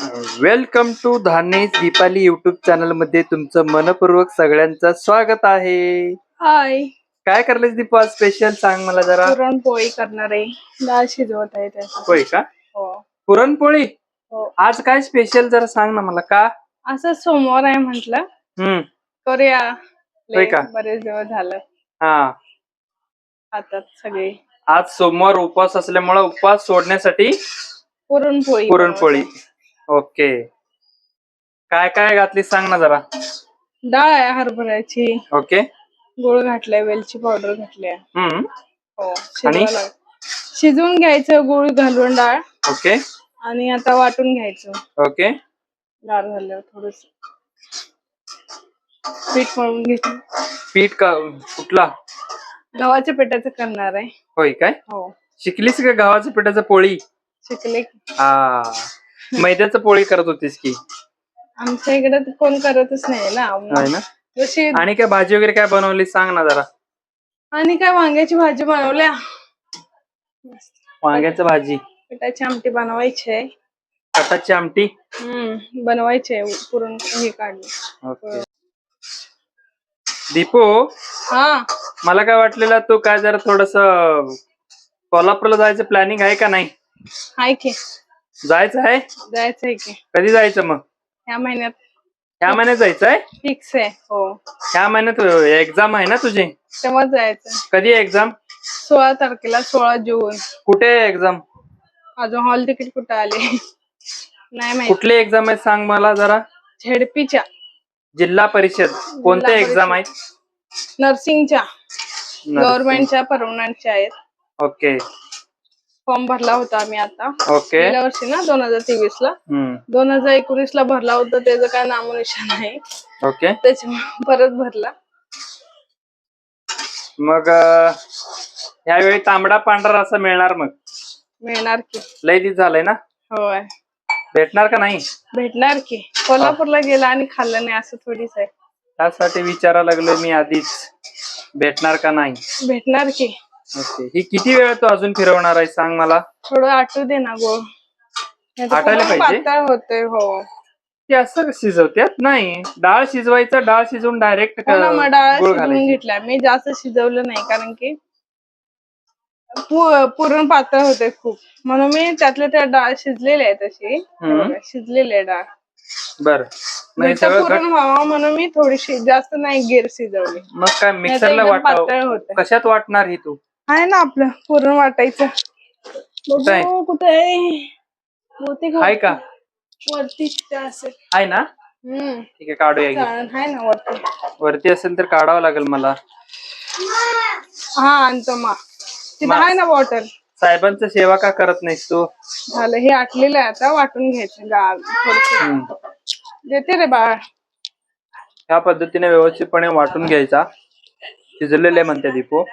Welcome to Dhanesh Dipali YouTube channel मध्ये तुमचं मनपूर्वक सगळ्यांचं स्वागत आहे. हाय, काय करलेस दीपू आज स्पेशल सांग मला जरा. पुरणपोळी करणार आहे. डाळ शिजवत आहे त्यासाठी. होय का? हो पुरणपोळी. हो. आज काय स्पेशल जरा सांग ना मला. का असं सोमवार आहे म्हटलं करूया. होय का? बरेच दिवस झालं हा, खातात सगळे. आज सोमवार उपवास असल्यामुळे उपवास सोडण्यासाठी पुरणपोळी पुरणपोळी. ओके, काय काय घातली सांग ना जरा. डाळ आहे हरभऱ्याची, ओके. गुळ घातलाय, वेलची पावडर घातली. हो, आणि शिजवून घ्यायचं गुळ घालून डाळ. ओके. आणि आता वाटून घ्यायचं. ओके. डाळ झाल्यावर थोडस पीठ मळून घ्यायचं. पीठ का कुठला? गव्हाच्या पिठाचं करणार आहे. होय काय? हो. शिकलीस का गव्हाच्या पिठाचं पोळी? शिकले. हा, मैद्याचं पोळी करत होतीस की? आमच्या इकडे कोण करतच नाही ना. ना. आणि काय भाजी वगैरे काय बनवली सांग ना जरा. आणि काय वांग्याची भाजी बनवल्या. वांग्याची भाजी, पिठाची आमटी बनवायची आहे. कटाची आमटी बनवायची आहे. पुरण हे काढलं. ओके. दीपू, हा, मला काय वाटलेलं तू काय जरा थोडस कोल्हापूरला जायचं प्लॅनिंग आहे का नाही? आहे की. जायचं आहे. जायचंय की. कधी जायचं मग? ह्या महिन्यात. ह्या महिन्यात जायचंय? फिक्स आहे. हो, ह्या महिन्यात एक्झाम आहे ना तुझी? तेव्हा जायचं. कधी आहे एक्झाम? 16 तारखेला, 16 जून. कुठे आहे एक्झाम? अजून हॉल तिकीट कुठं आले नाही माहिती. कुठली एक्झाम आहे सांग मला जरा. झेडपीच्या. जिल्हा परिषद. कोणत्या एक्झाम आहेत? नर्सिंगच्या. गव्हर्नमेंटच्या परमनंटच्या आहेत. ओके. फॉर्म भरला होता आम्ही आता. ओके. गेल्या वर्षी ना 2023 ला. 2019 ला भरला होता, त्याचं काय नामोनिशाण नाही. ओके. त्याच्यामुळे परत भरला. मग यावेळी तांबडा पांढरा रस्सा मिळणार मग? मिळणार की. लय दिवस झालंय ना. होय. भेटणार का नाही? भेटणार की. कोल्हापूरला गेला आणि खाल्लं नाही असं थोडीच आहे. त्यासाठी विचारायला लागलोय मी आधीच, भेटणार का नाही. भेटणार की. ओके. ही किती वेळ तू अजून फिरवणार आहे सांग मला. थोडं आटू दे ना गोळ. आटायला पाहिजे. पातळ होते. हो. ते असं शिजवत्यात नाही. डाळ शिजवायचं, डाळ शिजवून डायरेक्ट डाळ शिजवून घेतल्या. मी जास्त शिजवलं नाही कारण की पुरण पातळ होते खूप, म्हणून मी त्यातल्या त्या डाळ शिजलेल्या आहे तशी. शिजलेली आहे डाळ. बर. पुरण व्हावा म्हणून मी थोडीशी जास्त नाही गिर शिजवली. मग काय मिक्सरला वाटावं? कशात वाटणार ही तू? आहे ना आपलं पुरण वाटायचं. कुठे आहे का? वरती असेल. आहे ना. ठीक आहे, काढूया. आहे ना वरती. वरती असेल तर काढावं लागेल मला. हा, आणतो मग. तिथं आहे ना बॉटल. साहेबांचं सेवा का करत नाहीस तू? झालं, हे आटलेलं आहे, आता वाटून घ्यायचं. डाळ थोडीशी देते रे बाळ. ह्या पद्धतीने व्यवस्थितपणे वाटून घ्यायचा. शिजलेले म्हणते दीपू.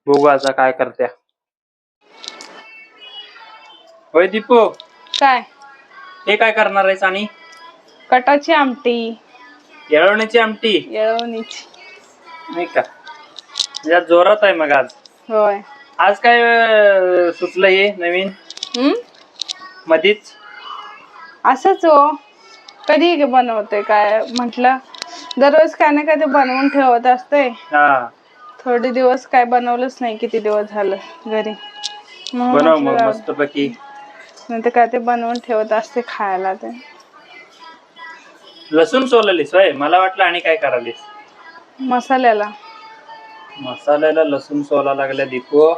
बघू आता काय करत्या. होय दीपू. काय हे काय करणार आहेस? आणि कटाची आमटी. येळवणीची आमटी. येळवणीची नाही का? यात जोरात आहे मग आज. होय. आज काय सुचलं हे नवीन मधीच? असंच हो, कधी बनवते काय म्हटलं, दररोज काय ना काय ते बनवून ठेवत असते. थोडे दिवस काय बनवलंच नाही, किती दिवस झालं घरी. बनव मग मस्त पैकी. नंतर काय ते बनवून ठेवत असते खायला. ते लसूण सोललीस होय? मला वाटलं आणि काय करालीस. मसाल्याला लसूण सोला लागल्या दीपू.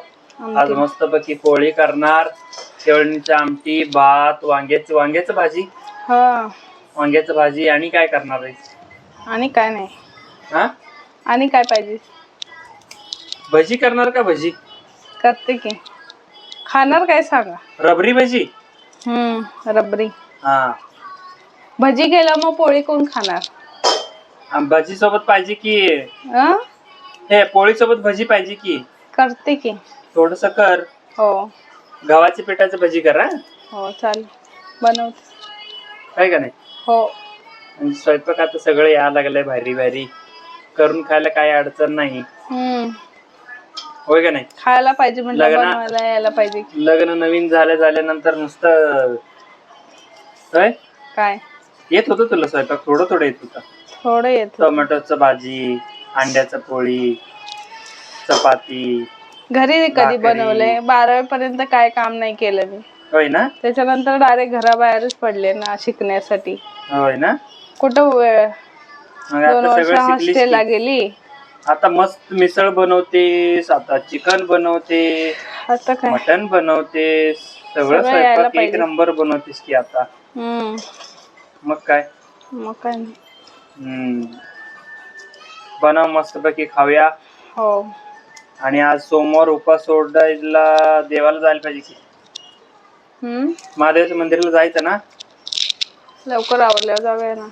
आज मस्त पैकी पोळी करणार, शेवळणीची आमटी, भात, वांग्याची भाजी. वांग्याची भाजी. आणि काय करणार आहेस? आणि काय नाही. आणि काय पाहिजे? भजी करणार का? भजी करते की. खाणार काय सांगा? रबरी भजी. रबरी. भजी केलं मग पोळी कोण खाणार? भजी सोबत पाहिजे की. हे पोळी सोबत भजी पाहिजे की. करते की. थोडस कर. हो. गव्हाच्या पिठाची भजी कर. हो चालेल, बनवते. काय का नाही? हो. स्वयंपाक आता सगळं यायला लागलंय भारी भारी. करून खायला काही अडचण नाही. होय का नाही? खायला पाहिजे म्हणजे बनवायला यायला पाहिजे. लग्न नवीन झाल्यानंतर नुसतं काय काय येत होतं तुला स्वयंपाक? थोडं थोडं येत होतं. थोडं येत. टोमॅटोचं भाजी, अंड्याचं पोळी, चपाती. घरी कधी बनवलंय? 12वी पर्यंत काय काम नाही केलं मी. होय ना. त्याच्यानंतर डायरेक्ट घराबाहेरच पडले ना शिकण्यासाठी. होय ना. कुठं वेळ. मग 2 आता वर्ष सगळं शिकलीस हॉस्टेलला की? गेली. आता मस्त मिसळ बनवतेस, आता चिकन बनवते, आता काय मटन बनवते, सगळं सगळं यायला स्वयंपाक एक पाहिजे. नंबर बनवतेस की आता. मग काय. मग काय नाही. बनव मस्तपैकी खाऊया. हो. आणि आज सोमवार उपास सोडायला देवाला जायला पाहिजे की. महादेवाच्या मंदिराला जायचं ना. लवकर आवरल्यावर जाऊया ना.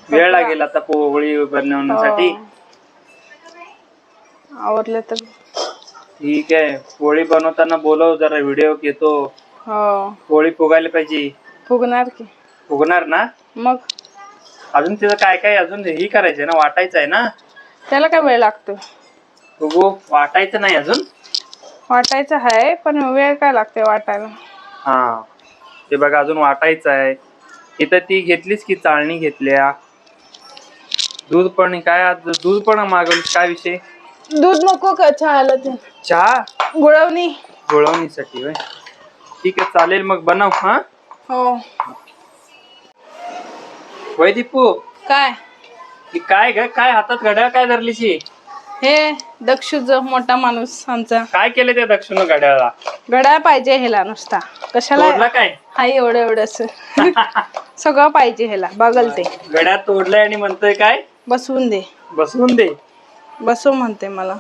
वेळ लागेल आता पोळी बनवण्यासाठी. आवरले तर ठीक आहे. पोळी बनवताना बोलव जरा, व्हिडिओ घेतो. पोळी फुगायला पाहिजे. फुगणार की. फुगणार ना. मग अजून तिचं काय काय अजून ही करायचंय ना, वाटायचं आहे ना. त्याला काय वेळ लागतो? फुगू वाटायचं नाही अजून. वाटायचं आहे पण वेळ काय लागते वाटायला. हा ते बघा अजून वाटायचं आहे. इथं ती घेतलीच की चाळणी घेतल्या. दूध पण काय, आज दूध पण मागवलीस, काय विषय? दूध नको का चहाला? ते चहा गुळवणीसाठी होय. ठीक आहे चालेल, मग बनव. हा हो. होय दीपू. काय काय ग, काय हातात घड्याळ काय धरलीस? हे दक्षुच मोठा माणूस आमचा. काय केलं त्या दक्षिण घड्याळाला? घड्याळ पाहिजे ह्याला नुसता. कशाला काय हाय एवढं सगळं पाहिजे ह्याला. बघल ते घड्याळ तोडलंय आणि म्हणतोय काय? बसवून दे. बसवून दे. बसव म्हणते मला.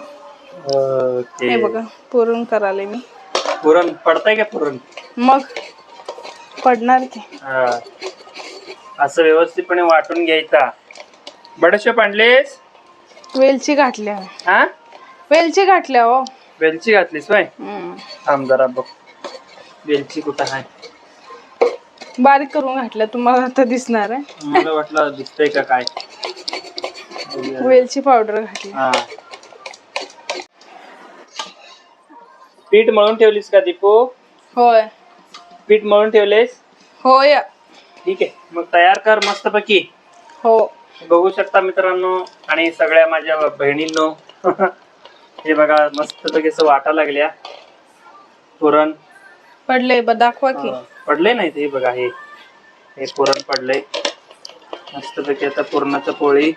हे बघा पुरण कराले मी. पुरण पडताय का? पुरण मग पडणार की. असं व्यवस्थितपणे वाटून घ्यायचा. बडीशेप आणलीस? वेलची घातल्या. हा वेलची घातल्या. हो वेलची घातलीस होय. थांब जरा बघ वेलची कुठं आहे. बारीक करून घातल्या. तुम्हाला आता दिसणार आहे. मला वाटलं दिसतंय का काय. वेलची पावडर घातली. पीठ मळून ठेवलीस का दीपू? होय. पीठ मळून ठेवलेस? होय. ठीक आहे, मग तयार कर मस्तपैकी. हो. बघू शकता मित्रांनो आणि सगळ्या माझ्या बहिणींनो. हे बघा मस्तपैकी असं वाटा लागल्या. पुरण पडले दाखवा की. पडले नाही ते बघा. हे पुरण पडले मस्तपैकी. आता पुरणाचं पोळी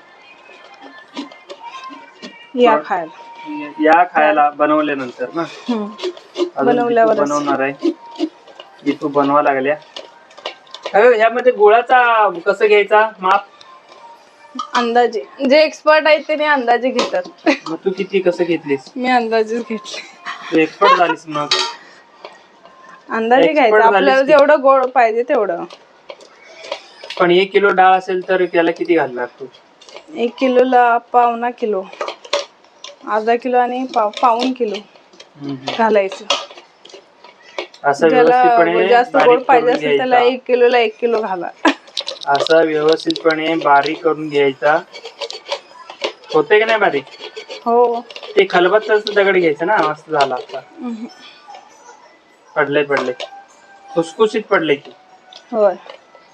या खायला बनवल्यानंतर ना. बनवल्यावर बनवणार आहे. दीपू बनवा लागल्या. ह्यामध्ये गुळाचा कसं घ्यायचा माप? अंदाजे. जे एक्सपर्ट आहेत ते अंदाजे घेतात. मग तू किती कसं घेतलीस? मी अंदाजेच घेतले. तू एक्सपर्ट झालीस मग. अंदाजे घ्यायचा आपल्याला जेवढं गोड पाहिजे तेवढं. पण 1 किलो डाळ असेल तर त्याला किती घालणार तू? 1 किलोला पावणा किलो, अर्धा किलो आणि पाऊण किलो घालायचं. असं व्यवस्थितपणे जास्त गोड पाहिजे असेल त्याला 1 किलोला 1 किलो घाला. असं व्यवस्थितपणे बारीक करून घ्यायचा. होते की नाही बारीक? हो. ते खलबत्त्याचं दगड घ्यायचं ना. मस्त झाला आता. पडले खुसखुशीत पडले की. होय.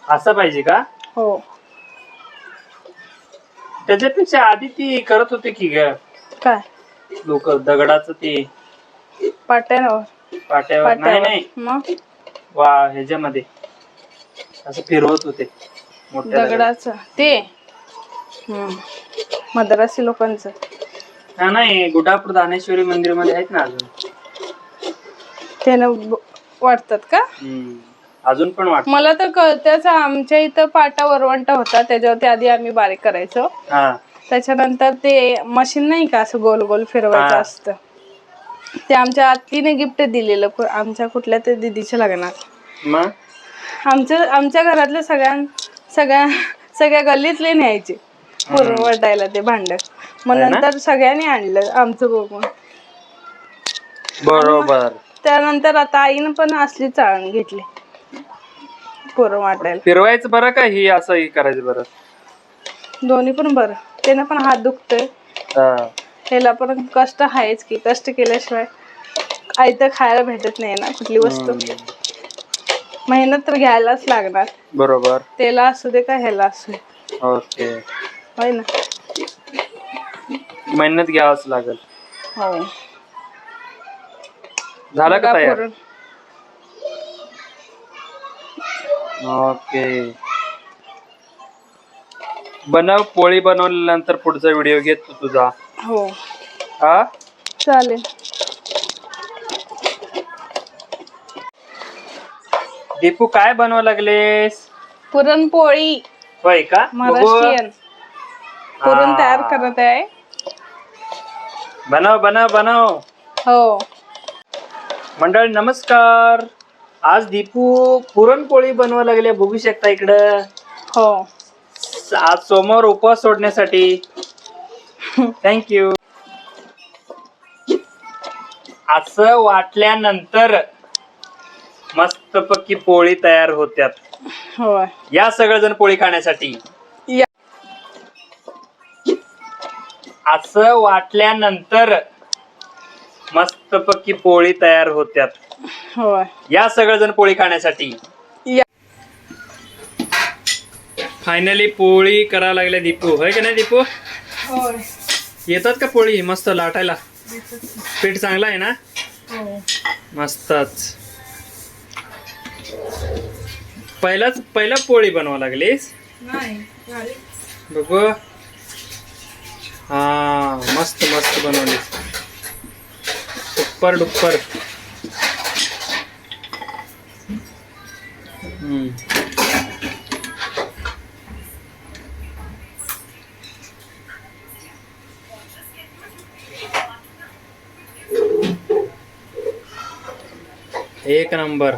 असं पाहिजे का? हो. त्याच्यापेक्षा आधी ती करत होती की ग काय लोक दगडाचं ते पाट्यावर नाही मग वा ह्याच्यामध्ये असं फिरवत होते दगडाचं ते. मद्रासी लोकांचं नाही. गुढापूर दानेश्वरी मंदिर मध्ये आहेत ना अजून. त्यानं वाटतात का? अजून पण वाटत. मला तर कळतच. आमच्या इथं पाटा वरवंटा होता त्याच्यावरती आधी आम्ही बारीक करायचो. त्याच्यानंतर ते मशीन नाही का असं गोल गोल फिरवायचं असतं. ते आमच्या आत्तीने गिफ्ट दिलेलं आमच्या कुठल्या तरी दीदीच्या लग्नात. आमच्या घरातल्या सगळ्या गल्लीतले न्यायचे पुरण वाटायला ते भांड. मग नंतर सगळ्यांनी आणलं आमचं बघून. बरोबर. त्यानंतर आता आईनं पण असली चाळण घेतली पुरण वाटायला. फिरवायचं बरं का ही असं ही करायचं बरं? दोन्ही पण बरं. त्यानं पण हात दुखतोय. त्याला पण कष्ट आहेच की. कष्ट केल्याशिवाय आयतं खायला भेटत नाही ना कुठली वस्तू. मेहनत तर घ्यायलाच लागणार. बरोबर. त्याला असू दे का ह्याला असू दे. ओके. होय ना. मेहनत घ्यावंच लागेल. हो. झालं का तयार? पुरण. ओके. बनव. पोळी बनवल्यानंतर पुढचा व्हिडिओ घे तू तुझा. हो. हा चालेल. दीपू काय बनवा लागलेस? पुरणपोळी. होय का? महाराष्ट्रीयन पुरण तयार करत आहे. बनव बनव बनव. हो. मंडळी नमस्कार. आज दीपू पुरणपोळी बनवा लागले, बघू शकता इकडं. हो. आज सोमवार उपवास सोडण्यासाठी. थँक्यू. असं वाटल्यानंतर मस्तपैकी पोळी तयार होत्यात. होय. या सगळेजण पोळी खाण्यासाठी. असं वाटल्यानंतर मस्तपैकी पोळी तयार होत्यात. होय. या सगळेजण पोळी खाण्यासाठी. फायनली पोळी करायला लागल्या दीपू. होय का नाही दीपू? होय. येतात का पोळी मस्त लाटायला? पीठ चांगला आहे ना? मस्तच. पहिला पोळी बनवा लागलीस? बघू. हा मस्त मस्त बनवली. Duper duper. एक नंबर.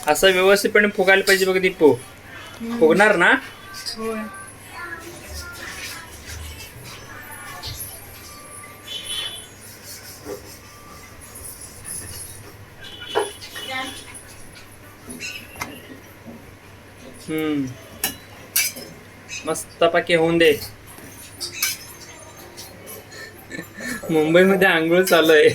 असं व्यवस्थितपणे फुगायला पाहिजे बघ दीपू. फुगणार ना? मस्तपैकी होऊन दे. मुंबई मध्ये आंघोळ चालू आहे.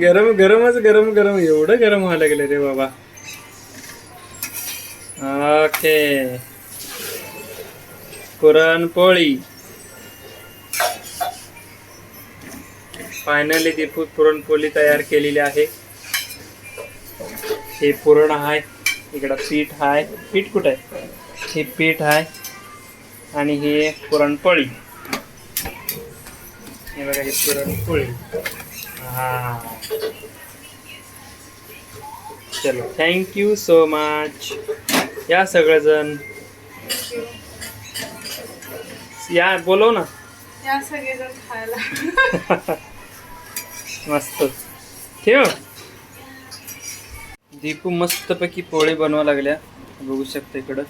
गरम गरमच गरम गरम. एवढं गरम व्हायला लागलं रे बाबा. ओके. पुरणपोळी. फायनली दीपू पुरणपोळी तयार केलेली आहे. हे पुरण आहे, इकडं पीठ आहे. पीठ कुठं आहे? हे पीठ आहे आणि हे पुरणपोळी. हे बघा, ही पुरणपोळी. हा चलो, थँक्यू सो मच. या सगळेजण या, बोलव ना. या सगळेजण खायला. मस्त. ठेव. दीपू मस्तपैकी पोळी बनवा लागल्या, बघू शकता इकडं.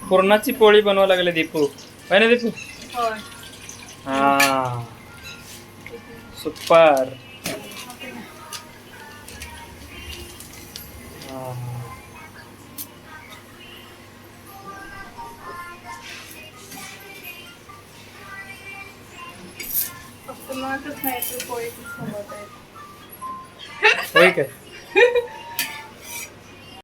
पुरणाची पोळी बनवा लागल्या दीपू. आहे ना दीपू? हा सुपर. होय काय?